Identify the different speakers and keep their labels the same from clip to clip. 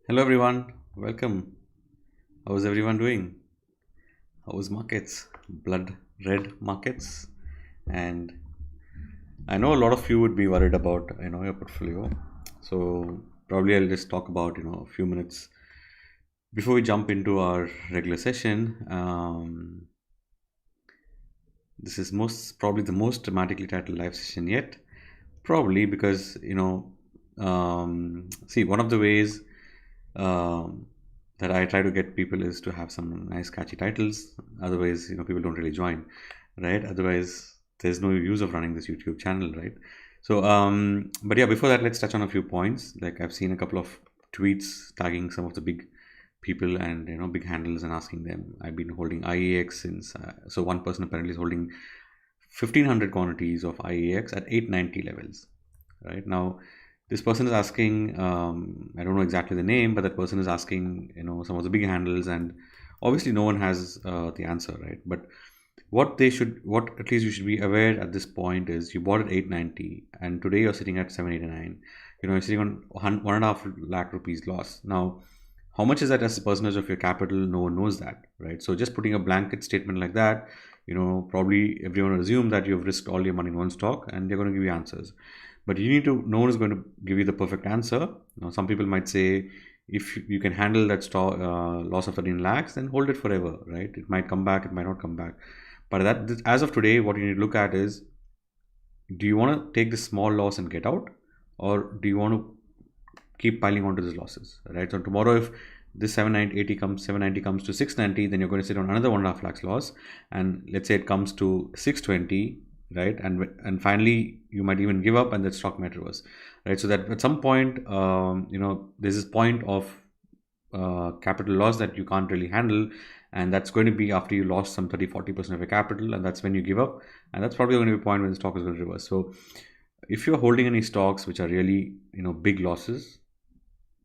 Speaker 1: Hello everyone, welcome. How is everyone doing? How is markets? Blood red markets. And I know a lot of you would be worried about your portfolio. So probably I'll just talk about a few minutes before we jump into our regular session. This is most probably the most dramatically titled live session yet. Probably because see, one of the ways um, that I try to get people is to have some nice catchy titles. Otherwise, people don't really join, right? Otherwise, there's no use of running this YouTube channel, right? So, but yeah, before that, let's touch on a few points. Like I've seen a couple of tweets tagging some of the big people and big handles and asking them. I've been holding IEX since. So one person apparently is holding 1500 quantities of IEX at 890 levels. Right now, this person is asking. I don't know exactly the name, but that person is asking. Some of the big handles, and obviously no one has the answer, right? But what at least you should be aware at this point is you bought at 890, and today you're sitting at 789. You're sitting on 1.5 lakh rupees loss. Now, how much is that as a percentage of your capital? No one knows that, right? So just putting a blanket statement like that, probably everyone will assume that you've risked all your money in one stock, and they're going to give you answers. But you need to, no one is going to give you the perfect answer. Some people might say, if you can handle that loss of 13 lakhs, then hold it forever, right? It might come back, it might not come back. But as of today, what you need to look at is, do you want to take this small loss and get out, or do you want to keep piling onto these losses, right? So tomorrow, if this 790 comes to 690, then you're going to sit on another 1.5 lakhs loss, and let's say it comes to 620, right? And finally, you might even give up, and that stock might reverse, right? So that at some point, there's this point of capital loss that you can't really handle, and that's going to be after you lost some 30-40% of your capital, and that's when you give up, and that's probably going to be a point when the stock is going to reverse. So if you're holding any stocks which are really big losses,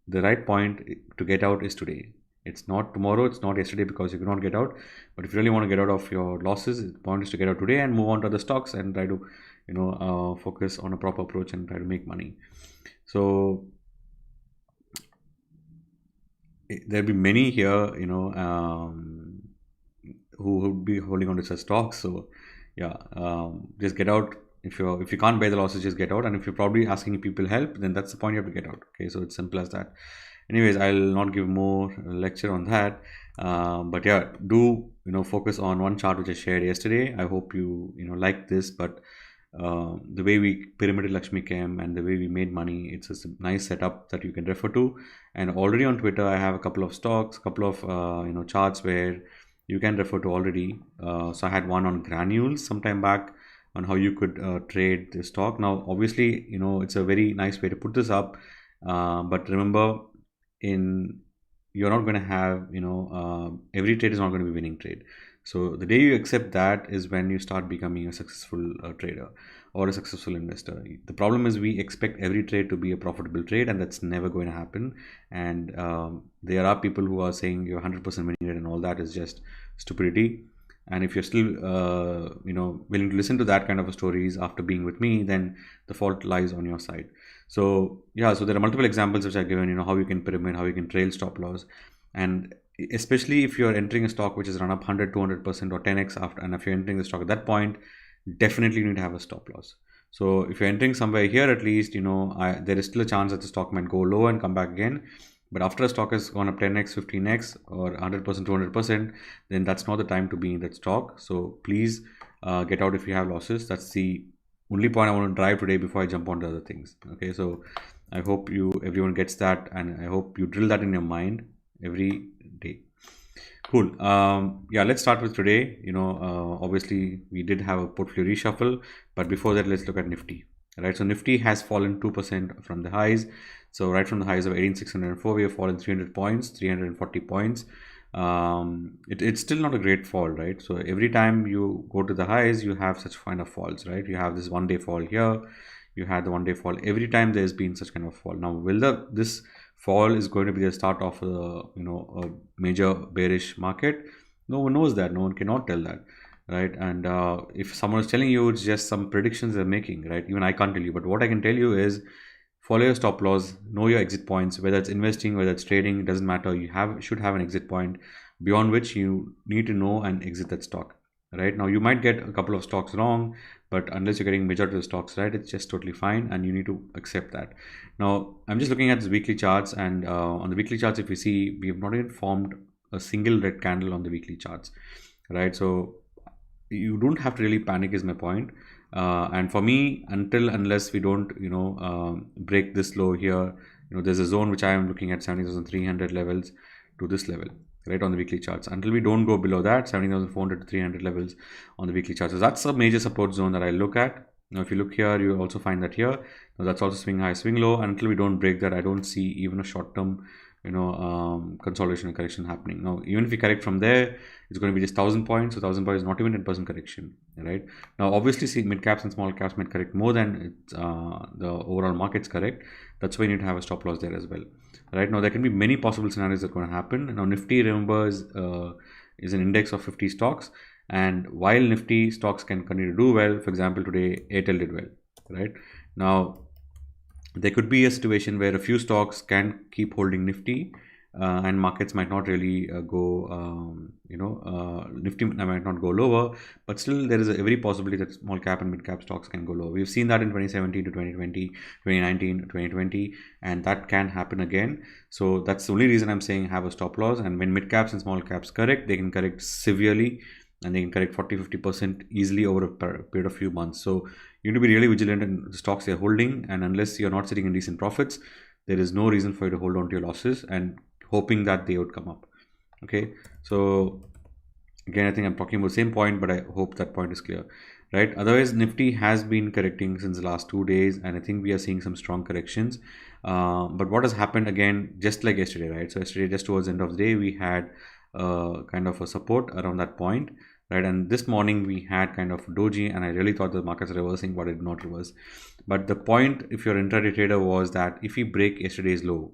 Speaker 1: the right point to get out is today. It's not tomorrow, it's not yesterday, because you cannot get out. But if you really want to get out of your losses, the point is to get out today and move on to other stocks and try to focus on a proper approach and try to make money. So there'll be many here who would be holding on to such stocks. So yeah, just get out. If you can't bear the losses, just get out. And if you're probably asking people help, then that's the point, you have to get out. Okay, so it's simple as that. Anyways, I'll not give more lecture on that. But yeah, do focus on one chart which I shared yesterday. I hope you like this. But the way we pyramided Lakshmi Chem and the way we made money, it's a nice setup that you can refer to. And already on Twitter, I have a couple of stocks, couple of charts where you can refer to already. So I had one on granules sometime back on how you could trade the stock. Now, obviously, it's a very nice way to put this up. But remember, you're not going to have, every trade is not going to be winning trade. So the day you accept that is when you start becoming a successful trader or a successful investor. The problem is we expect every trade to be a profitable trade, and that's never going to happen. And there are people who are saying you're 100% winning it, and all that is just stupidity. And if you're still willing to listen to that kind of stories after being with me, then the fault lies on your side. So yeah, so there are multiple examples which I've given, how you can pyramid, how you can trail stop loss. And especially if you're entering a stock which is run up 100, 200% or 10x after, and if you're entering the stock at that point, definitely you need to have a stop loss. So if you're entering somewhere here, at least, there is still a chance that the stock might go low and come back again. But after a stock has gone up 10x, 15x or 100%, 200%, then that's not the time to be in that stock. So please get out if you have losses. That's the only point I want to drive today before I jump on to other things. Okay, so I hope everyone gets that, and I hope you drill that in your mind every day. Cool. Yeah, let's start with today. Obviously we did have a portfolio reshuffle, but before that, let's look at Nifty. Right, so Nifty has fallen 2% from the highs. So right from the highs of 18,604, we have fallen 300 points, 340 points. It's still not a great fall, right? So every time you go to the highs, you have such kind of falls, right? You have this one-day fall here, you had the one-day fall. Every time there's been such kind of fall. Now, will this fall is going to be the start of a major bearish market? No one knows that. No one cannot tell that, right? And if someone is telling you, it's just some predictions they're making, right? Even I can't tell you. But what I can tell you is, follow your stop loss, know your exit points, whether it's investing, whether it's trading, it doesn't matter. You should have an exit point beyond which you need to know and exit that stock. Right now, you might get a couple of stocks wrong, but unless you're getting majority of the stocks right, it's just totally fine, and you need to accept that. Now, I'm just looking at the weekly charts, and on the weekly charts, if you see, we have not even formed a single red candle on the weekly charts, right? So you don't have to really panic, is my point. And for me, unless we don't, break this low here, there's a zone which I am looking at 70,300 levels to this level, right, on the weekly charts. Until we don't go below that 70,400 to 300 levels on the weekly charts, so that's a major support zone that I look at. Now, if you look here, you also find that here. Now, that's also swing high, swing low. Until we don't break that, I don't see even a short-term, consolidation and correction happening. Now, even if we correct from there, it's going to be just 1,000 points. So 1,000 points is not even 10% correction, right? Now, obviously, see, mid caps and small caps might correct more than the overall market's correct. That's why you need to have a stop loss there as well. Right now, there can be many possible scenarios that are going to happen. Now, Nifty, remember, is an index of 50 stocks. And while Nifty stocks can continue to do well, for example, today Airtel did well, right? Now, there could be a situation where a few stocks can keep holding Nifty, and markets might not really Nifty might not go lower, but still there is every possibility that small cap and mid cap stocks can go lower. We've seen that in 2017 to 2020, 2019 to 2020, and that can happen again. So that's the only reason I'm saying have a stop loss. And when mid caps and small caps correct, they can correct severely, and they can correct 40-50% easily over a period of few months. So you need to be really vigilant in the stocks you're holding, and unless you're not sitting in decent profits, there is no reason for you to hold on to your losses and hoping that they would come up. Okay, so again, I think I'm talking about the same point, but I hope that point is clear, right? Otherwise, Nifty has been correcting since the last 2 days, and I think we are seeing some strong corrections. But what has happened again, just like yesterday, right? So yesterday, just towards the end of the day, we had kind of a support around that point, right? And this morning we had kind of doji, and I really thought the market's reversing, but it did not reverse. But the point, if you're an intraday trader, was that if we break yesterday's low,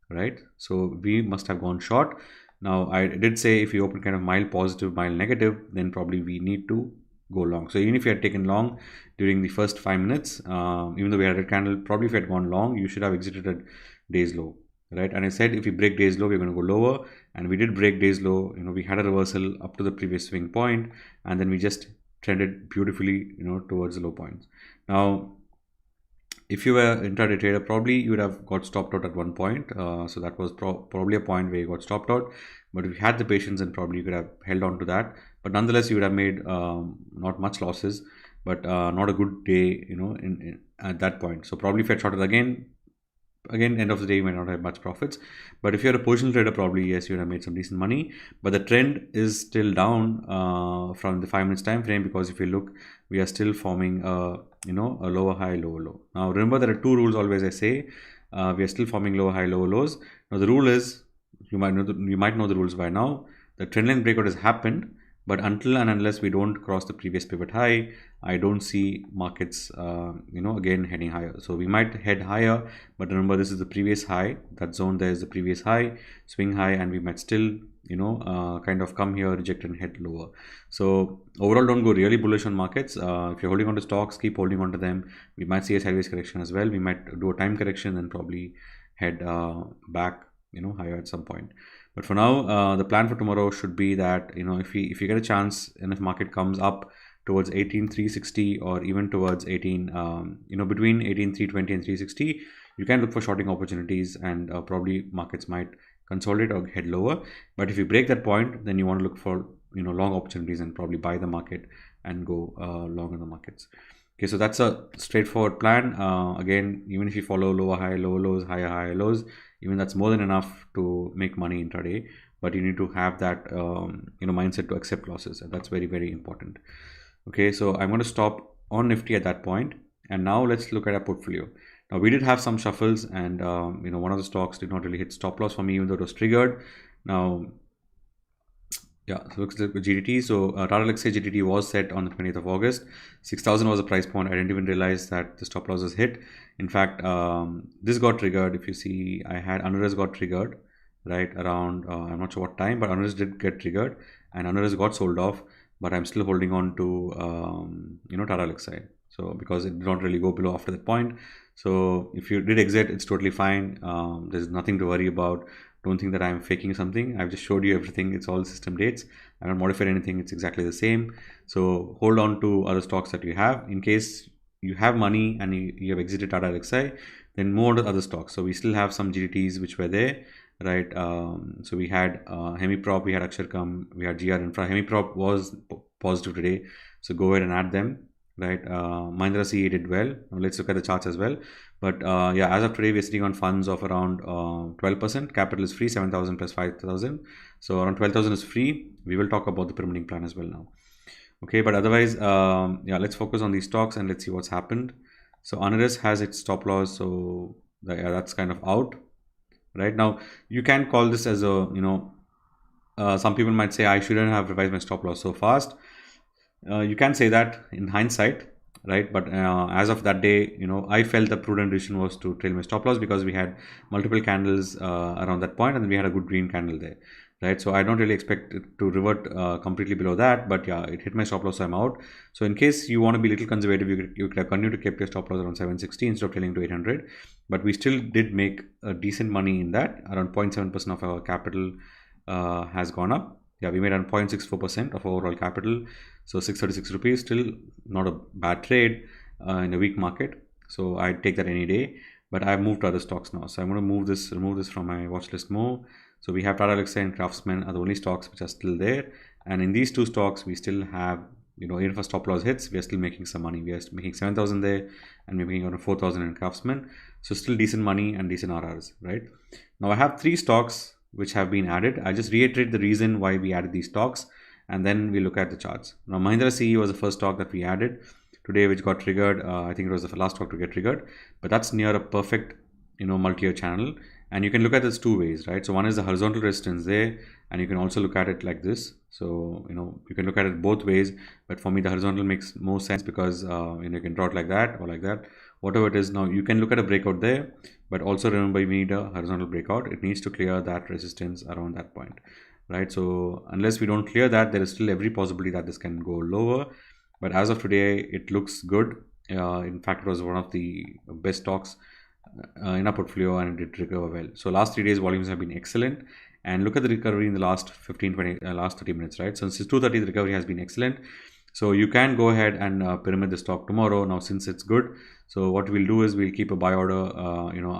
Speaker 1: right, so we must have gone short. Now, I did say if you open kind of mild positive, mild negative, then probably we need to go long. So even if you had taken long during the first 5 minutes, even though we had a candle, probably if you had gone long, you should have exited at day's low, right? And I said if we break day's low, we're going to go lower, and we did break day's low. We had a reversal up to the previous swing point, and then we just trended beautifully, towards the low points. Now, if you were intraday trader, probably you would have got stopped out at one point. So that was probably a point where you got stopped out. But if you had the patience, then probably you could have held on to that. But nonetheless, you would have made not much losses, but not a good day, at that point. So probably if you had shorted again, end of the day, you might not have much profits. But if you're a positional trader, probably yes, you would have made some decent money. But the trend is still down from the 5 minutes time frame, because if you look, we are still forming a lower high, lower low. Now remember, there are two rules always I say. We are still forming lower high, lower lows. Now the rule is, you might know the rules by now. The trendline breakout has happened, but until and unless we don't cross the previous pivot high, I don't see markets, again heading higher. So we might head higher, but remember, this is the previous high. That zone there is the previous high, swing high, and we might still, kind of come here, reject, and head lower. So overall, don't go really bullish on markets. If you're holding on to stocks, keep holding on to them. We might see a sideways correction as well. We might do a time correction and probably head back, higher at some point. But for now, the plan for tomorrow should be that, if you get a chance, and if market comes up towards 18,360, or even towards 18, between 18,320 and 360, you can look for shorting opportunities, and probably markets might consolidate or head lower. But if you break that point, then you want to look for, long opportunities, and probably buy the market and go long in the markets. Okay, so that's a straightforward plan. Again, even if you follow lower high, lower lows, higher high lows, even that's more than enough to make money intraday. But you need to have that mindset to accept losses, and that's very, very important. Okay, so I'm going to stop on Nifty at that point, and now let's look at our portfolio. Now, we did have some shuffles, and one of the stocks did not really hit stop loss for me, even though it was triggered. Now, yeah, so looks like GDT. So Tata Alexei GDT was set on the 20th of August. 6,000 was the price point. I didn't even realize that the stop loss was hit. In fact, this got triggered. If you see, I had Anuras got triggered right around, I'm not sure what time, but Anuras did get triggered, and Anuras got sold off. But I'm still holding on to, Tata Alexei. So because it did not really go below after that point. So if you did exit, it's totally fine. There's nothing to worry about. Don't think that I'm faking something. I've just showed you everything. It's all system dates. I don't modify anything. It's exactly the same. So hold on to other stocks that you have. In case you have money and you have exited Tata Elxsi, then move on to other stocks. So we still have some GTTs which were there, right? So we had Hemiprop, we had Aksharkam, we had GR Infra. Hemiprop was positive today, so go ahead and add them, right? Mahindra CE did well. Now let's look at the charts as well. But yeah, as of today, we're sitting on funds of around 12%. Capital is free, 7,000 plus 5,000. So around 12,000 is free. We will talk about the permitting plan as well now. Okay, but otherwise, yeah, let's focus on these stocks and let's see what's happened. So Anaris has its stop loss, so that's kind of out. Right now, you can call this as a, some people might say I shouldn't have revised my stop loss so fast. You can say that in hindsight, right? But as of that day, I felt the prudent decision was to trail my stop loss because we had multiple candles around that point, and then we had a good green candle there, right? So I don't really expect it to revert completely below that, but yeah, it hit my stop loss, so I'm out. So in case you want to be a little conservative, you could have continued to keep your stop loss around 760 instead of trailing to 800. But we still did make a decent money in that. Around 0.7% of our capital has gone up. Yeah, we made around 0.64% of overall capital. So 636 rupees, still not a bad trade in a weak market. So I'd take that any day. But I've moved to other stocks now. So I'm going to remove this from my watch list more. So we have Tata Elxsi and Craftsman are the only stocks which are still there. And in these two stocks, we still have, even if our stop loss hits, we are still making some money. We are making 7,000 there, and we're making around 4,000 in Craftsman. So still decent money and decent RRs, right? Now I have 3 stocks which have been added. I just reiterate the reason why we added these stocks, and then we look at the charts. Now Mahindra CE was the first stock that we added today, which got triggered. I think it was the last stock to get triggered, but that's near a perfect, multi-year channel. And you can look at this 2 ways, right? So one is the horizontal resistance there, and you can also look at it like this. So, you can look at it both ways, but for me, the horizontal makes more sense because, you can draw it like that or like that, whatever it is. Now you can look at a breakout there, but also remember, you need a horizontal breakout. It needs to clear that resistance around that point, right? So unless we don't clear that, there is still every possibility that this can go lower. But as of today, it looks good. In fact, it was one of the best stocks in our portfolio, and it did recover well. So last 3 days volumes have been excellent, and look at the recovery in the last 30 minutes, right? So since 2:30, the recovery has been excellent. So you can go ahead and pyramid the stock tomorrow. Now since it's good, so what we'll do is we'll keep a buy order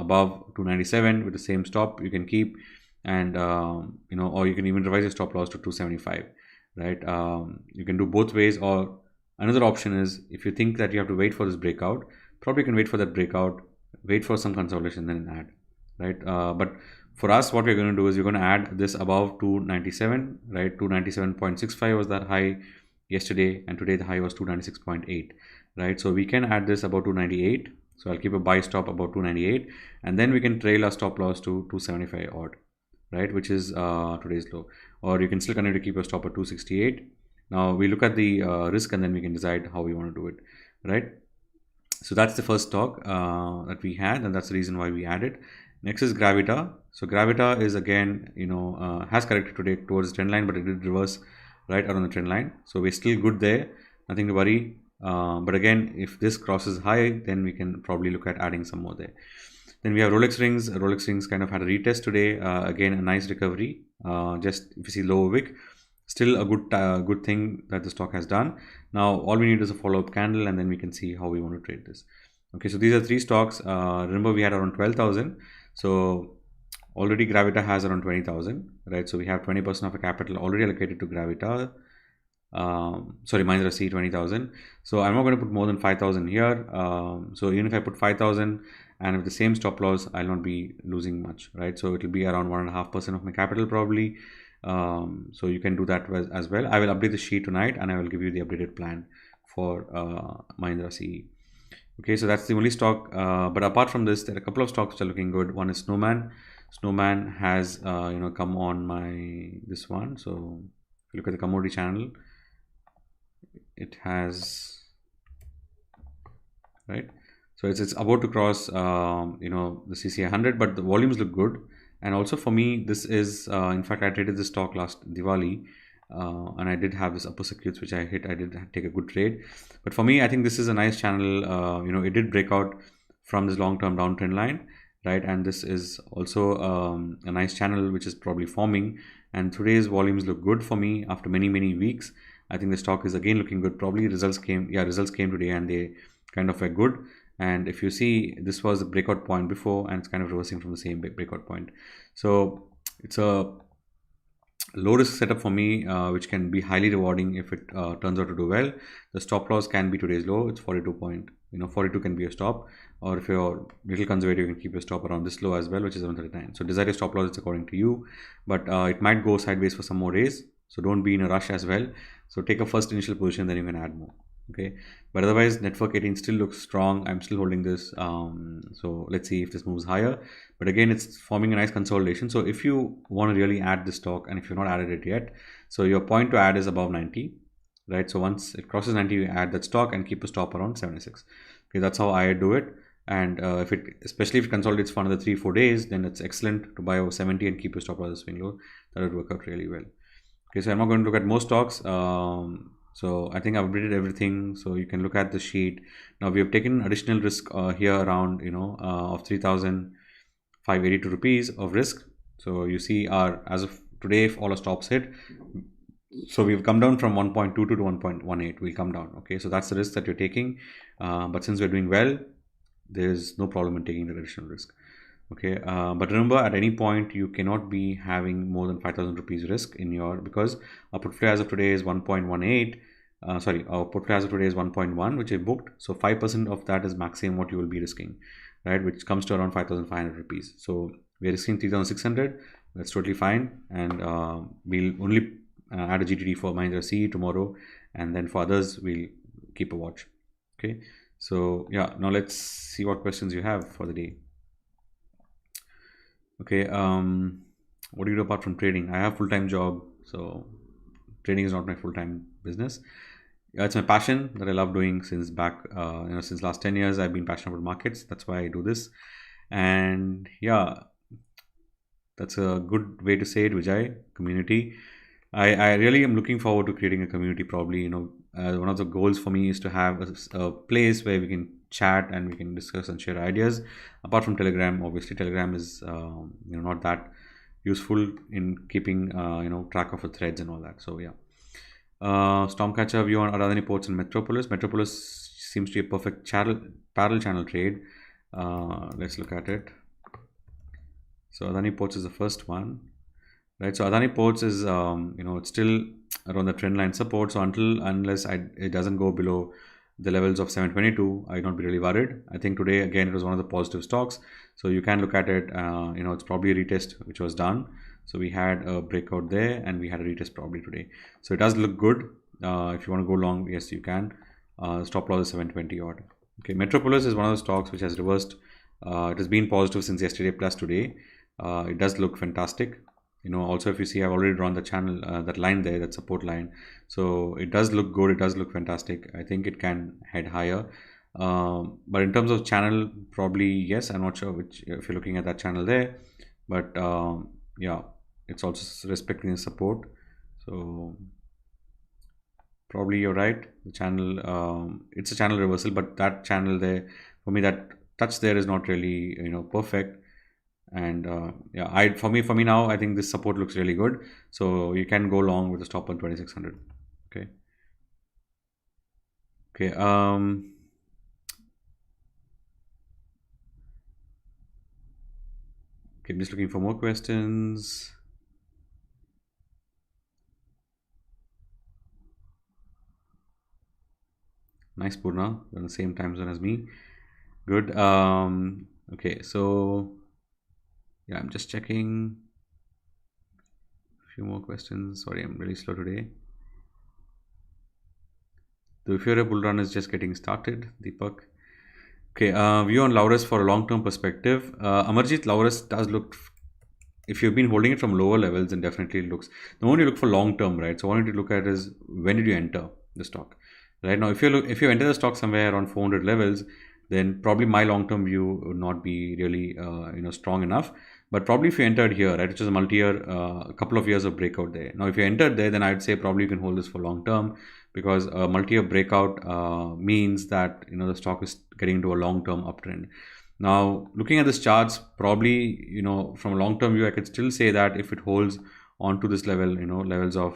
Speaker 1: above 297 with the same stop you can keep, and or you can even revise your stop loss to 275, right? You can do both ways. Or another option is, if you think that you have to wait for this breakout, probably you can wait for that breakout, wait for some consolidation, then add, right? But for us, what we're going to do is we're going to add this above 297, right? 297.65 was that high yesterday, and today the high was 296.8, right? So we can add this about 298. So I'll keep a buy stop about 298, and then we can trail our stop loss to 275 odd, right? Which is today's low. Or you can still continue to keep your stop at 268. Now we look at the risk, and then we can decide how we want to do it, right? So that's the first stock that we had, and that's the reason why we added. Next is Gravita. So Gravita is again, has corrected today towards the trend line, but it did reverse right around the trend line. So we're still good there, nothing to worry. But again, if this crosses high, then we can probably look at adding some more there. Then we have Rolex Rings. Rolex Rings kind of had a retest today. Again, a nice recovery. Just if you see lower wick, still a good thing that the stock has done. Now all we need is a follow-up candle, and then we can see how we want to trade this. Okay, so these are 3 stocks. Remember, we had around 12,000. So already Gravita has around 20,000, right? So we have 20% of the capital already allocated to Gravita. Mahindra C 20,000. So I'm not going to put more than 5,000 here. So even if I put 5,000 and with the same stop loss, I'll not be losing much, right? So it will be around 1.5% of my capital probably. So you can do that as well. I will update the sheet tonight, and I will give you the updated plan for Mahindra CE. Okay, so that's the only stock. But apart from this, there are a couple of stocks which are looking good. One is Snowman. Snowman has come on this one. So if you look at the commodity channel, it has, right? So it's about to cross the CCI 100, but the volumes look good. And also for me, this is in fact, I traded this stock last Diwali, and I did have this upper circuits which I hit. I did take a good trade, but for me I think this is a nice channel. It did break out from this long-term downtrend line, right? And this is also a nice channel which is probably forming, and today's volumes look good for me after many weeks. I think the stock is again looking good. Probably results came today and they kind of were good. And if you see, this was the breakout point before and it's kind of reversing from the same breakout point. So it's a low risk setup for me, which can be highly rewarding if it turns out to do well. The stop loss can be today's low. It's 42 point, 42 can be a stop, or if you're little conservative, you can keep your stop around this low as well, which is 139. So desired stop loss is according to you, but it might go sideways for some more days. So don't be in a rush as well. So take a first initial position, then you can add more. Okay, but otherwise network 18 still looks strong. I'm still holding this. So let's see if this moves higher, but again it's forming a nice consolidation. So if you want to really add this stock, and if you're not added it yet, so your point to add is above 90, right? So once it crosses 90, you add that stock and keep a stop around 76. Okay, that's how I do it. And especially if it consolidates for another 3-4 days, then it's excellent to buy over 70 and keep your stop loss swing low. That would work out really well. Okay, so I'm not going to look at more stocks. So I think I've updated everything. So you can look at the sheet. Now we have taken additional risk here around, of 3,582 rupees of risk. So you see as of today, if all our stops hit, so we've come down from 1.22 to 1.18. We'll come down. Okay, so that's the risk that you're taking. But since we're doing well, there's no problem in taking the additional risk. Okay, but remember, at any point you cannot be having more than 5,000 rupees risk in your, because our portfolio as of today is 1.18. Our portfolio as of today is 1.1, which I booked. So 5% of that is maximum what you will be risking, right? Which comes to around 5,500 rupees. So we're risking 3,600. That's totally fine, and we'll only add a GTD for Mahindra C tomorrow, and then for others we'll keep a watch. Okay, so yeah, now let's see what questions you have for the day. Okay, what do you do apart from trading? I have full-time job, so trading is not my full-time business. It's my passion that I love doing since since last 10 years. I've been passionate about markets. That's why I do this. And yeah, that's a good way to say it, Vijay. Community. I really am looking forward to creating a community. Probably, one of the goals for me is to have a place where we can chat and we can discuss and share ideas. Apart from Telegram, obviously Telegram is not that useful in keeping track of the threads and all that. So yeah. Stormcatcher view on Adani Ports and Metropolis. Metropolis seems to be a perfect parallel channel trade. Let's look at it. So Adani Ports is the first one, right? So Adani Ports is it's still around the trend line support. So unless it doesn't go below the levels of 722, I don't be really worried. I think today again it was one of the positive stocks. So you can look at it. It's probably a retest which was done. So we had a breakout there and we had a retest probably today. So it does look good. If you want to go long, yes, you can. Stop loss is 720 odd. Okay, Metropolis is one of the stocks which has reversed. It has been positive since yesterday plus today. It does look fantastic. Also if you see, I've already drawn the channel, that line there, that support line. So it does look good. It does look fantastic. I think it can head higher. But in terms of channel, probably yes. I'm not sure if you're looking at that channel there, but yeah, it's also respecting the support. So probably you're right. The channel, it's a channel reversal, but that channel there, for me, that touch there is not really perfect. And yeah, for me now, I think this support looks really good. So you can go long with a stop on 2600. Okay. Okay. I'm just looking for more questions. Nice, Purna. You're on the same time zone as me. Good. Okay, so yeah, I'm just checking a few more questions. Sorry, I'm really slow today. The Euphoria bull run is just getting started, Deepak. Okay, view on Laurus for a long-term perspective. Amarjit, Laurus does look, if you've been holding it from lower levels, then definitely it looks, the one you look for long-term, right? So what you need to look at is when did you enter the stock? Right now, if you enter the stock somewhere around 400 levels, then probably my long-term view would not be really strong enough. But probably if you entered here, right, which is a multi-year, a couple of years of breakout there. Now, if you entered there, then I'd say probably you can hold this for long term, because a multi-year breakout means that the stock is getting into a long-term uptrend. Now, looking at this charts, probably from a long-term view, I could still say that if it holds onto this level, levels of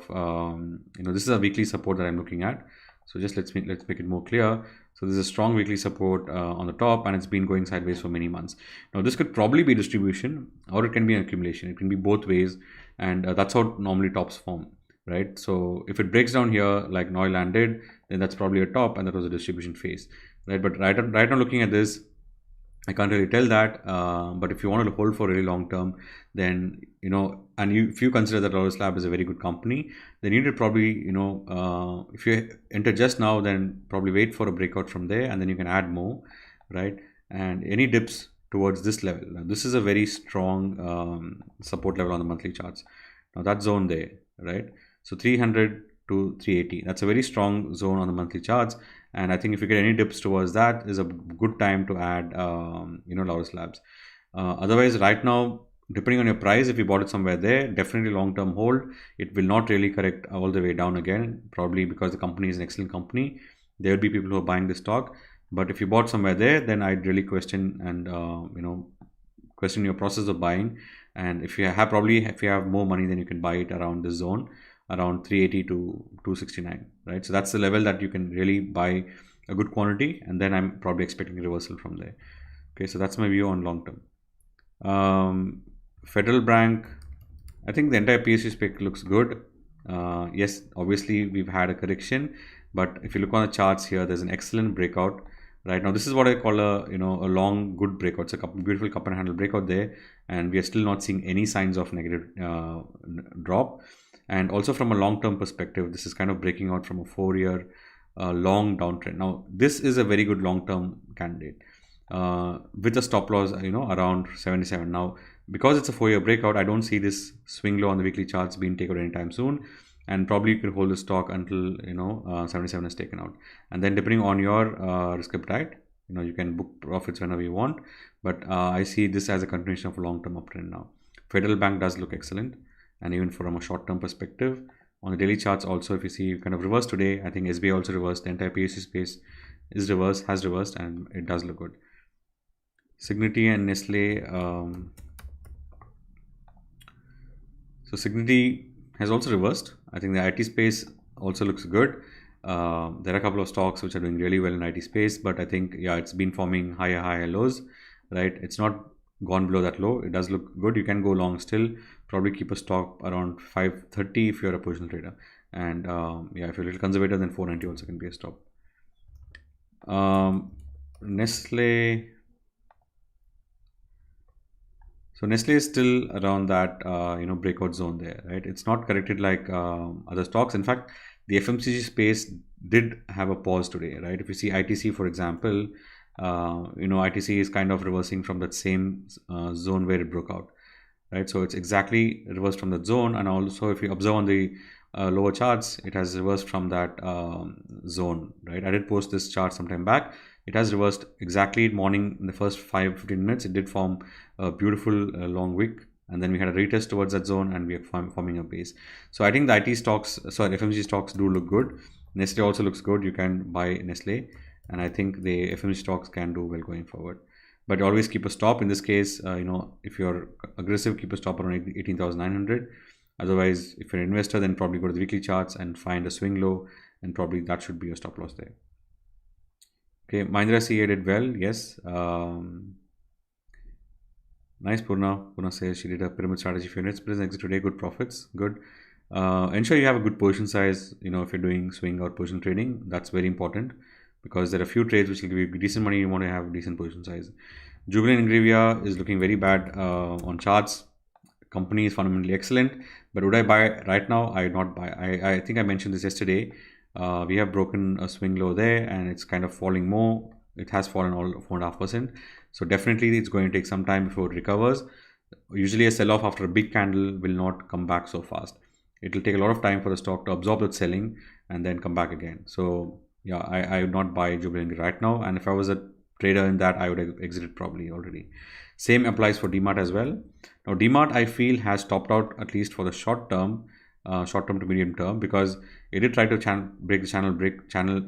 Speaker 1: this is a weekly support that I'm looking at. So just let's make it more clear. So there's a strong weekly support on the top, and it's been going sideways for many months. Now this could probably be distribution, or it can be an accumulation. It can be both ways, and that's how normally tops form, right? So if it breaks down here like Noiland did, then that's probably a top, and that was a distribution phase, right? But right now looking at this, I can't really tell that, but if you want to hold for really long term, then if you consider that Lotus Lab is a very good company, then you need to probably if you enter just now, then probably wait for a breakout from there, and then you can add more, right? And any dips towards this level, now this is a very strong support level on the monthly charts. Now that zone there, right? So 300 to 380, that's a very strong zone on the monthly charts. And I think if you get any dips towards that, is a good time to add, Lotus Labs. Otherwise, right now, depending on your price, if you bought it somewhere there, definitely long-term hold. It will not really correct all the way down again, probably because the company is an excellent company. There will be people who are buying the stock. But if you bought somewhere there, then I'd really question and, question your process of buying. And if you have more money, then you can buy it around this zone, around 380 to 269, right? So that's the level that you can really buy a good quantity, and then I'm probably expecting a reversal from there. Okay, so that's my view on long term. Federal Bank, I think the entire PSU spec looks good. Yes, obviously we've had a correction, but if you look on the charts here, there's an excellent breakout. Right now, this is what I call a long good breakout. It's a beautiful cup and handle breakout there, and we are still not seeing any signs of negative drop. And also from a long-term perspective, this is kind of breaking out from a 4-year long downtrend. Now, this is a very good long-term candidate with a stop loss, around 77. Now, because it's a 4-year breakout, I don't see this swing low on the weekly charts being taken out anytime soon. And probably you could hold the stock until 77 is taken out. And then depending on your risk appetite, you can book profits whenever you want. But I see this as a continuation of a long-term uptrend now. Federal Bank does look excellent. And even from a short-term perspective, on the daily charts also, if you see kind of reversed today, I think SBI also reversed. The entire PSU space has reversed, and it does look good. Signity and Nestle. So Signity has also reversed. I think the IT space also looks good. There are a couple of stocks which are doing really well in IT space, but I think it's been forming higher lows, right? It's not gone below that low. It does look good. You can go long still. Probably keep a stop around 530 if you're a positional trader, and if you're a little conservative, then 490 also can be a stop. Nestle. So Nestle is still around that breakout zone there, right? It's not corrected like other stocks. In fact, the FMCG space did have a pause today, right? If you see ITC, for example, ITC is kind of reversing from that same zone where it broke out, right? So it's exactly reversed from that zone, and also if you observe on the lower charts, it has reversed from that zone, right? I did post this chart sometime back. It has reversed exactly morning in the first 5-15 minutes. It did form a beautiful long wick, and then we had a retest towards that zone, and we are forming a base. So I think the FMCG stocks do look good. Nestle also looks good. You can buy Nestle, and I think the FMCG stocks can do well going forward. But always keep a stop. In this case, if you're aggressive, keep a stop around 18,900. Otherwise, if you're an investor, then probably go to the weekly charts and find a swing low, and probably that should be your stop loss there. Okay, Mahindra CA did well, yes. Nice, Purna. Purna says she did a pyramid strategy for units. Please exit today, good profits, good. Ensure you have a good position size, if you're doing swing or position trading. That's very important, because there are a few trades which will give you decent money. You want to have decent position size. Jubilant Ingrevia is looking very bad on charts. Company is fundamentally excellent, but would I buy right now? I would not buy. I think I mentioned this yesterday. We have broken a swing low there, and it's kind of falling more. It has fallen all 4.5%. So definitely it's going to take some time before it recovers. Usually a sell-off after a big candle will not come back so fast. It will take a lot of time for the stock to absorb that selling and then come back again. So I would not buy Jubilant right now. And if I was a trader in that, I would have exited probably already. Same applies for DMART as well. Now DMART, I feel, has topped out at least for the short term to medium term, because it did try to break the channel.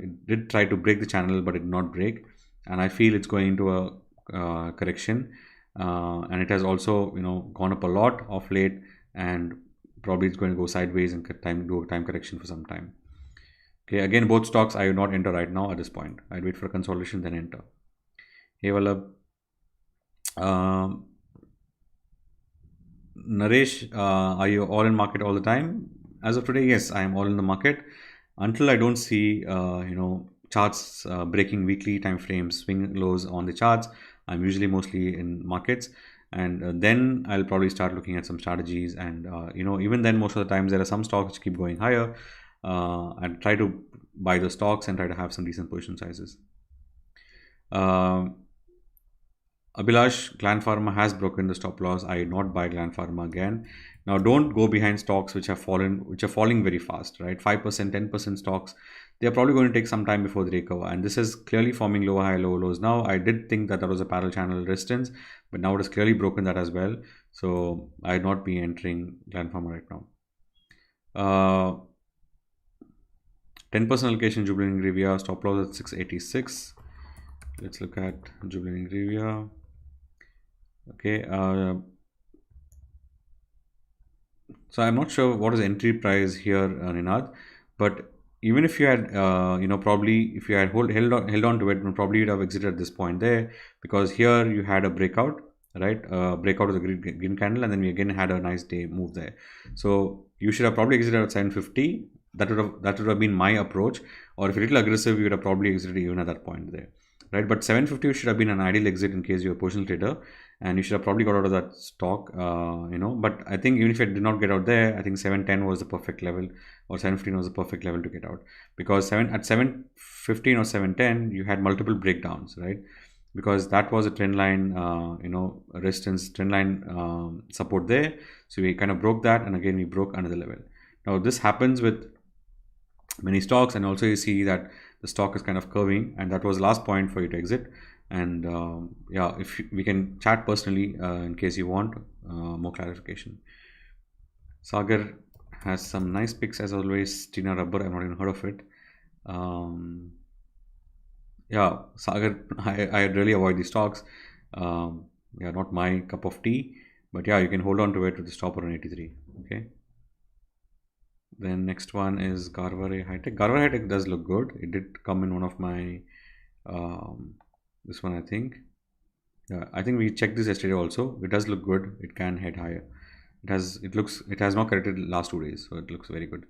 Speaker 1: It did try to break the channel, but it did not break, and I feel it's going into a correction, and it has also gone up a lot of late, and probably it's going to go sideways and do a time correction for some time. Okay, again, both stocks I would not enter right now at this point. I'd wait for a consolidation, then enter. Hey, Vallabh. Naresh, are you all in market all the time? As of today, yes, I am all in the market until I don't see charts breaking weekly time frames, swing lows on the charts. I'm usually mostly in markets, and then I'll probably start looking at some strategies. And even then, most of the times there are some stocks which keep going higher. And try to buy the stocks and try to have some decent position sizes. Abhilash, Gland Pharma has broken the stop loss. I would not buy Gland Pharma again. Now, don't go behind stocks which are falling very fast, right? 5%, 10% stocks, they are probably going to take some time before they recover. And this is clearly forming lower high, lower lows. Now, I did think that was a parallel channel resistance, but now it has clearly broken that as well. So I would not be entering Gland Pharma right now. 10% allocation, Jubilant Ingrevia, stop loss at 686. Let's look at Jubilant Ingrevia. Okay. So I'm not sure what is entry price here, Ninad, but even if you had, probably if you had held on to it, probably you'd have exited at this point there, because here you had a breakout, right? Breakout of the green candle, and then we again had a nice day move there. So you should have probably exited at 750. That would have been my approach. Or if you're a little aggressive, you would have probably exited even at that point there, right? But 750 should have been an ideal exit in case you're a positional trader, and you should have probably got out of that stock, But I think even if you did not get out there, I think 710 was the perfect level, or 715 was the perfect level to get out, because at 715 or 710 you had multiple breakdowns, right? Because that was a trend line, resistance, trend line support there. So we kind of broke that, and again we broke another level. Now this happens with many stocks, and also you see that the stock is kind of curving, and that was the last point for you to exit. And if we can chat personally in case you want more clarification. Sagar has some nice picks as always. Tina Rubber, I've not even heard of it. Sagar, I really avoid these stocks. Not my cup of tea, but you can hold on to it with the stop around 83. Okay. Then next one is Garvare High-Tech. Garvare High-Tech does look good. It did come in one of my, this one I think. I think we checked this yesterday also. It does look good. It can head higher. It has not corrected last 2 days, so it looks very good.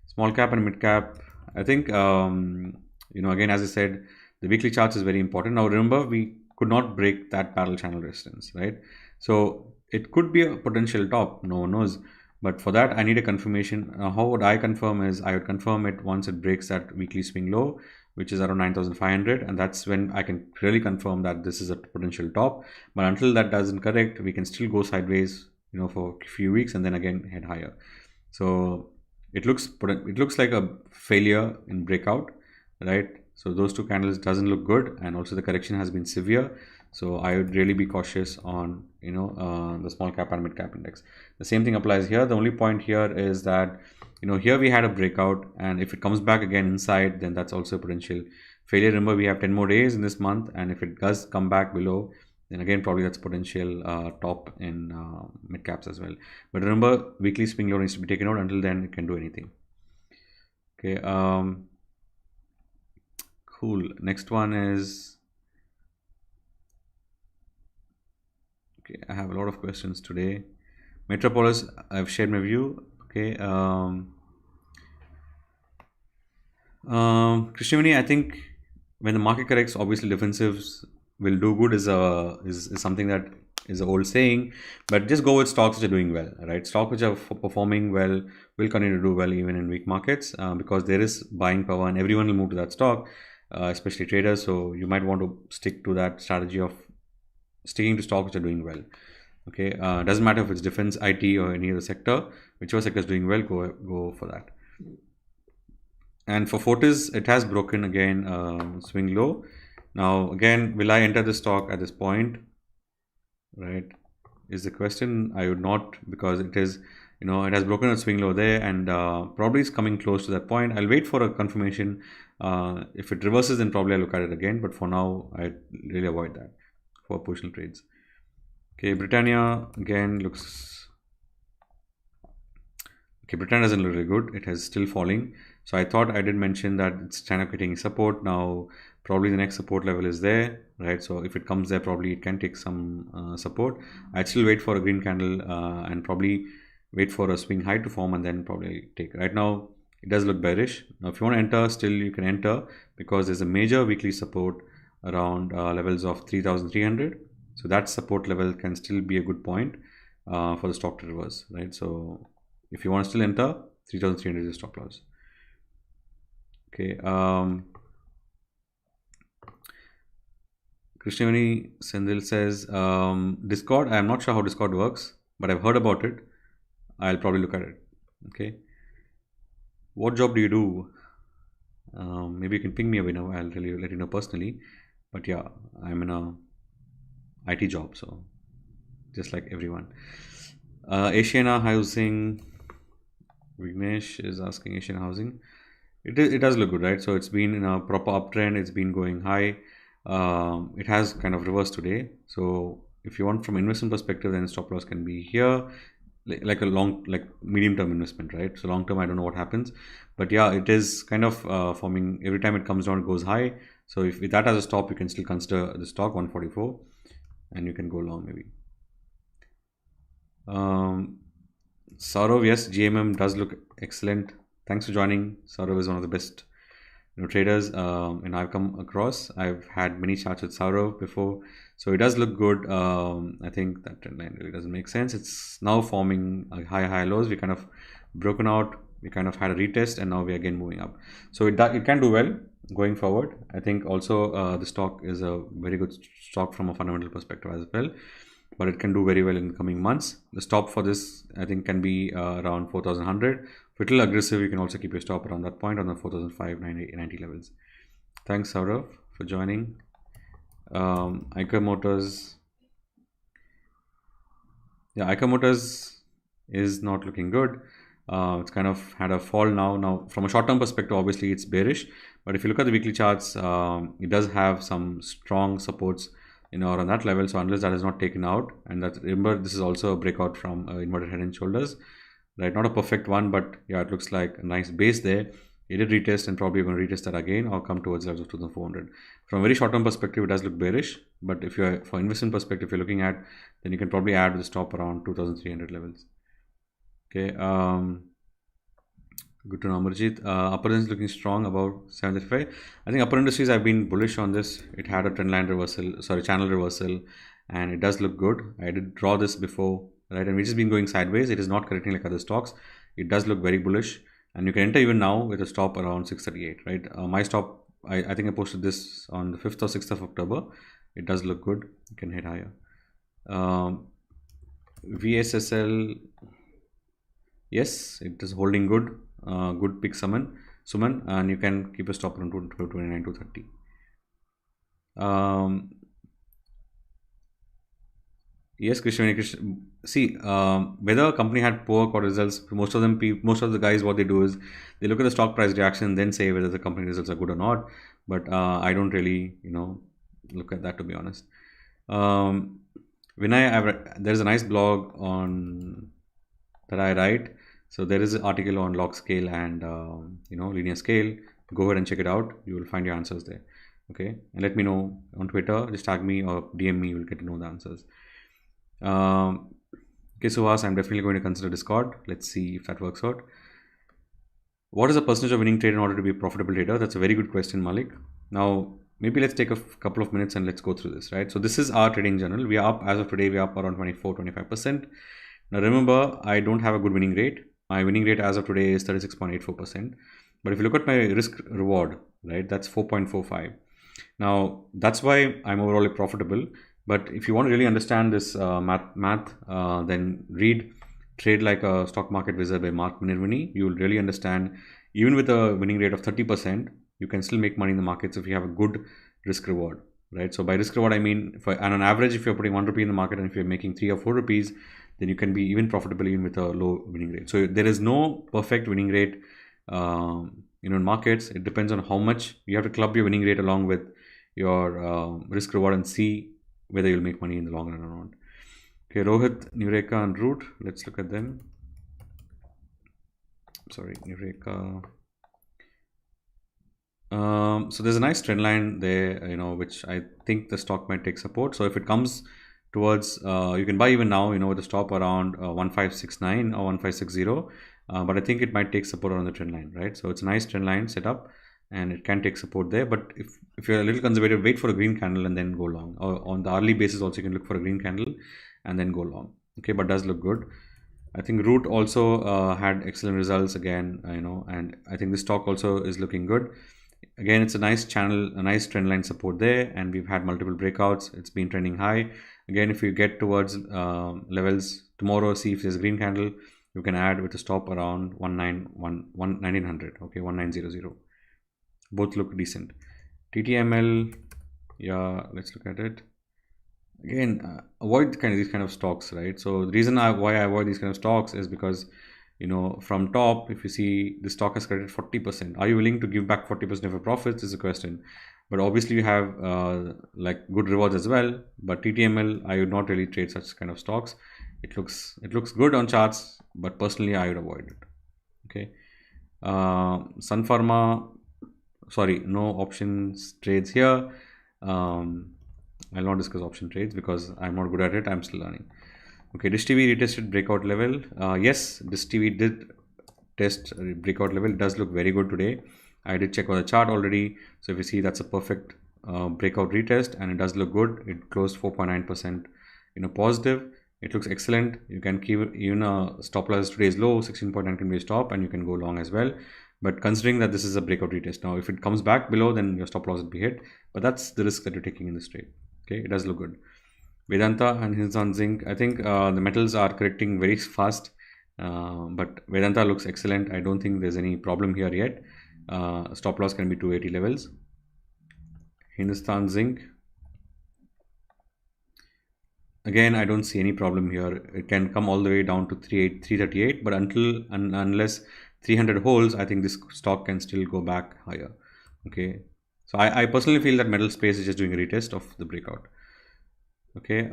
Speaker 1: Small cap and mid cap. I think, again, as I said, the weekly charts is very important. Now remember, we could not break that parallel channel resistance, right? So it could be a potential top. No one knows. But for that, I need a confirmation. How would I confirm is, I would confirm it once it breaks that weekly swing low, which is around 9,500. And that's when I can really confirm that this is a potential top. But until that doesn't correct, we can still go sideways, for a few weeks and then again head higher. So it looks like a failure in breakout, right? So those two candles doesn't look good. And also the correction has been severe. So I would really be cautious on, the small cap and mid cap index. The same thing applies here. The only point here is that, here we had a breakout, and if it comes back again inside, then that's also a potential failure. Remember, we have 10 more days in this month, and if it does come back below, then again, probably that's potential top in mid caps as well. But remember, weekly swing low needs to be taken out. Until then, it can do anything. Okay. Cool. Next one is, okay, I have a lot of questions today. Metropolis, I've shared my view. Okay. Krishnavani, I think when the market corrects, obviously defensives will do good is something that is an old saying, but just go with stocks which are doing well, right? Stocks which are performing well will continue to do well even in weak markets, because there is buying power and everyone will move to that stock, especially traders. So you might want to stick to that strategy of sticking to stocks which are doing well. Okay, doesn't matter if it's defense, IT, or any other sector. Whichever sector is doing well, go for that. And for Fortis, it has broken again swing low. Now again, will I enter the stock at this point, right, is the question. I would not, because it is, it has broken a swing low there, and probably is coming close to that point. I'll wait for a confirmation. If it reverses, then probably I'll look at it again, but for now I really avoid that for positional trades. Okay, Britannia again looks okay. Britannia doesn't look really good. It has still falling. So I thought I did mention that it's kind of hitting support now. Probably the next support level is there, right? So if it comes there, probably it can take some support. I'd still wait for a green candle and probably wait for a swing high to form, and then probably take. Right now it does look bearish. Now if you want to enter, still you can enter, because there's a major weekly support around levels of 3,300. So that support level can still be a good point for the stock to reverse, right? So if you want to still enter, 3,300 is your stop loss. Okay. Krishnavani Sendil says, Discord, I'm not sure how Discord works, but I've heard about it. I'll probably look at it. Okay. What job do you do? Maybe you can ping me away now. I'll let you know personally. But yeah, I'm in a IT job, so just like everyone. Asiana Housing, Vignesh is asking Asian Housing. It does look good, right? So it's been in a proper uptrend. It's been going high. It has kind of reversed today. So if you want from investment perspective, then stop loss can be here, like a medium term investment, right? So long term, I don't know what happens, but yeah, it is kind of forming. Every time it comes down, it goes high. So if that has a stop, you can still consider the stock 144, and you can go long maybe. Saurav, yes, GMM does look excellent. Thanks for joining. Saurav is one of the best traders and I've come across. I've had many charts with Saurav before, so it does look good. I think that trend line really doesn't make sense. It's now forming a high lows. We kind of broken out. We kind of had a retest, and now we're again moving up. So it can do well going forward. I think also the stock is a very good stock from a fundamental perspective as well, but it can do very well in the coming months. The stop for this, I think, can be around 4,100. If it's a little aggressive, you can also keep your stop around that point on the 4,590 levels. Thanks, Saurav, for joining. Eicher Motors. Yeah, Eicher Motors is not looking good. It's kind of had a fall now. Now, from a short-term perspective, obviously it's bearish. But if you look at the weekly charts, it does have some strong supports on that level. So unless that is not taken out, and that, remember, this is also a breakout from inverted head and shoulders, right? Not a perfect one, but yeah, it looks like a nice base there. It did retest, and probably going to retest that again or come towards levels of 2,400. From a very short-term perspective, it does look bearish. But if you're for investment perspective, you're looking at, then you can probably add the stop around 2,300 levels. Okay. Good to know, Amarjit. Upper is looking strong, about 735. I think Upper Industries, I've been bullish on this. It had a trend line reversal, channel reversal, and it does look good. I did draw this before, right? And which has been going sideways. It is not correcting like other stocks. It does look very bullish, and you can enter even now with a stop around 638, right? My stop, I think I posted this on the 5th or 6th of October. It does look good. You can hit higher. VSSL, yes, it is holding good. Good pick Suman, and you can keep a stop around 29 to 30. Yes, Krishna. See, whether a company had poor quarter results, most of the guys, what they do is they look at the stock price reaction, then say whether the company results are good or not. But I don't really, look at that, to be honest. Vinay, there's a nice blog on that I write. So there is an article on log scale and linear scale. Go ahead and check it out. You will find your answers there. Okay, and let me know on Twitter. Just tag me or DM me. You will get to know the answers. Okay, Suhas, I'm definitely going to consider Discord. Let's see if that works out. What is the percentage of winning trade in order to be a profitable trader? That's a very good question, Malik. Now, maybe let's take a couple of minutes and let's go through this, right? So this is our trading journal. We are up, as of today, we are up around 25%. Now remember, I don't have a good winning rate. My winning rate as of today is 36.84%. But if you look at my risk reward, right, that's 4.45. Now, that's why I'm overall profitable. But if you want to really understand this math, then read Trade Like a Stock Market Wizard by Mark Minervini. You will really understand, even with a winning rate of 30%, you can still make money in the markets if you have a good risk reward, right? So by risk reward, I mean, and on average, if you're putting 1 rupee in the market and if you're making 3 or 4 rupees, then you can be even profitable even with a low winning rate. So there is no perfect winning rate, in markets. It depends on how much you have to club your winning rate along with your risk reward and see whether you'll make money in the long run or not. Okay, Rohit, Nureka, and Root. Let's look at them. Sorry, Nureka. So there's a nice trend line there, which I think the stock might take support. So if it comes towards, you can buy even now, with a stop around 1569 or 1560. But I think it might take support on the trend line, right? So it's a nice trend line setup and it can take support there. But if you're a little conservative, wait for a green candle and then go long. Or on the hourly basis also, you can look for a green candle and then go long. Okay, but does look good. I think Root also had excellent results again, and I think this stock also is looking good. Again, it's a nice channel, a nice trend line support there, and we've had multiple breakouts. It's been trending high. Again, if you get towards levels tomorrow, see if there's a green candle, you can add with a stop around 1900. Okay, 1900. Both look decent. TTML, yeah, let's look at it. Again, avoid these kind of stocks, right? So the reason why I avoid these kind of stocks is because, from top, if you see the stock has credited 40%, are you willing to give back 40% of your profits is a question. But obviously you have like good rewards as well. But TTML, I would not really trade such kind of stocks. It looks good on charts, but personally I would avoid it. Okay. Sun Pharma, sorry, no options trades here. I'll not discuss option trades because I'm not good at it. I'm still learning. Okay, Dish TV retested breakout level. Yes, Dish TV did test breakout level. It does look very good today. I did check on the chart already. So if you see, that's a perfect breakout retest and it does look good. It closed 4.9% positive. It looks excellent. You can keep even a stop loss today's low, 16.9 can be a stop and you can go long as well. But considering that this is a breakout retest, now if it comes back below, then your stop loss will be hit. But that's the risk that you're taking in this trade. Okay, it does look good. Vedanta and Hindustan Zinc, I think the metals are correcting very fast, but Vedanta looks excellent. I don't think there's any problem here yet. Stop loss can be 280 levels. Hindustan Zinc, again, I don't see any problem here. It can come all the way down to 338, but unless 300 holds, I think this stock can still go back higher. Okay, so I personally feel that metal space is just doing a retest of the breakout. Okay,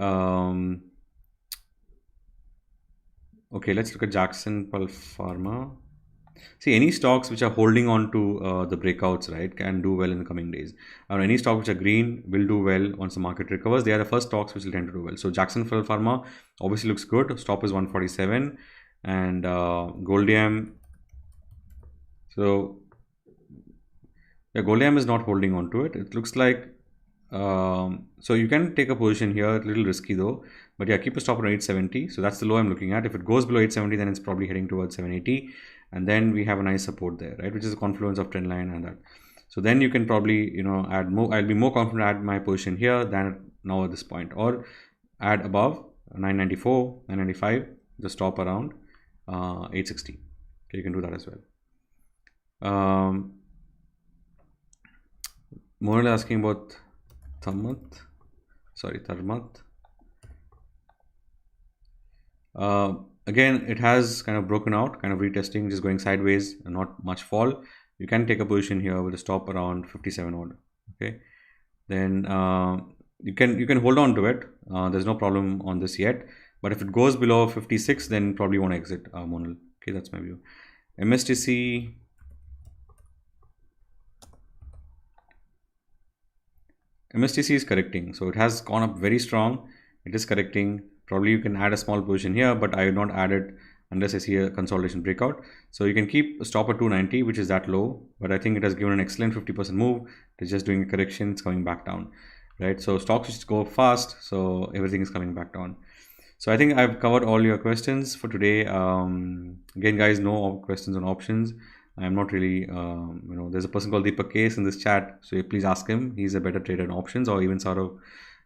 Speaker 1: okay, let's look at Jackson Pharma. See, any stocks which are holding on to the breakouts, right, can do well in the coming days. Any stocks which are green will do well once the market recovers. They are the first stocks which will tend to do well. So Jackson Pharma obviously looks good. Stop is 147, and Goldiam. So yeah, Goldiam is not holding on to it. It looks like. So you can take a position here, a little risky though, but yeah, keep a stop around 870. So that's the low I'm looking at. If it goes below 870, then it's probably heading towards 780, and then we have a nice support there, right, which is a confluence of trend line and that. So then you can probably add more. I'll be more confident to add my position here than now at this point, or add above 994, 995, the stop around 860. Okay, you can do that as well. More asking about Tharmat. Again, it has kind of broken out, kind of retesting, just going sideways and not much fall. You can take a position here with a stop around 57 odd. Okay, then you can hold on to it. There's no problem on this yet, but if it goes below 56, then probably want to exit Monal. Okay, that's my view. MSTC. MSTC is correcting, so it has gone up very strong. It is correcting. Probably you can add a small position here, but I will not add it unless I see a consolidation breakout. So you can keep a stop at 290, which is that low, but I think it has given an excellent 50% move. It's just doing a correction. It's coming back down, right? So stocks just go fast, so everything is coming back down. So I think I've covered all your questions for today. Again, guys, no questions on options. I'm not really, there's a person called Deepak Case in this chat, so please ask him. He's a better trader in options, or even Saurav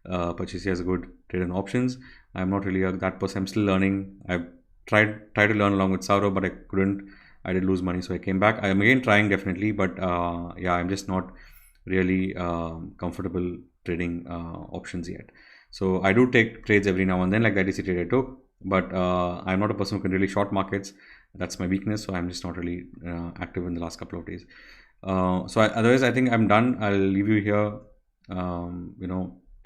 Speaker 1: Pachisi has a good trader in options. I'm not really that person. I'm still learning. I've tried to learn along with Saurav, but I couldn't. I did lose money, so I came back. I am again trying definitely, but yeah, I'm just not really comfortable trading options yet. So I do take trades every now and then, like that ITC trade I took, but I'm not a person who can really short markets. That's my weakness, so I'm just not really active in the last couple of days. Otherwise, I think I'm done. I'll leave you here.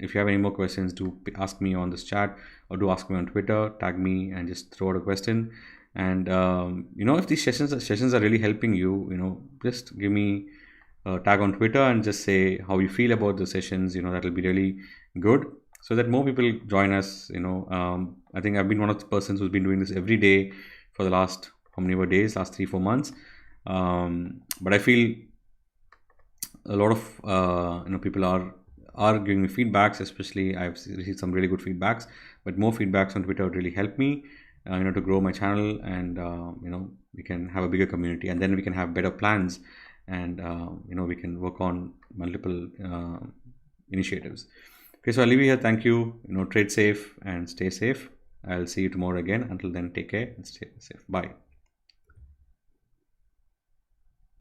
Speaker 1: If you have any more questions, do ask me on this chat, or do ask me on Twitter. Tag me and just throw out a question. And if these sessions are really helping you, just give me a tag on Twitter and just say how you feel about the sessions. That'll be really good, so that more people join us. I think I've been one of the persons who's been doing this every day for the last how many more days, last 3-4 months. But I feel a lot of people are giving me feedbacks. Especially I've received some really good feedbacks, but more feedbacks on Twitter would really help me to grow my channel, and we can have a bigger community, and then we can have better plans, and we can work on multiple initiatives. Okay, so I'll leave you here. Thank you. Trade safe and stay safe. I'll see you tomorrow again. Until then, take care and stay safe. Bye.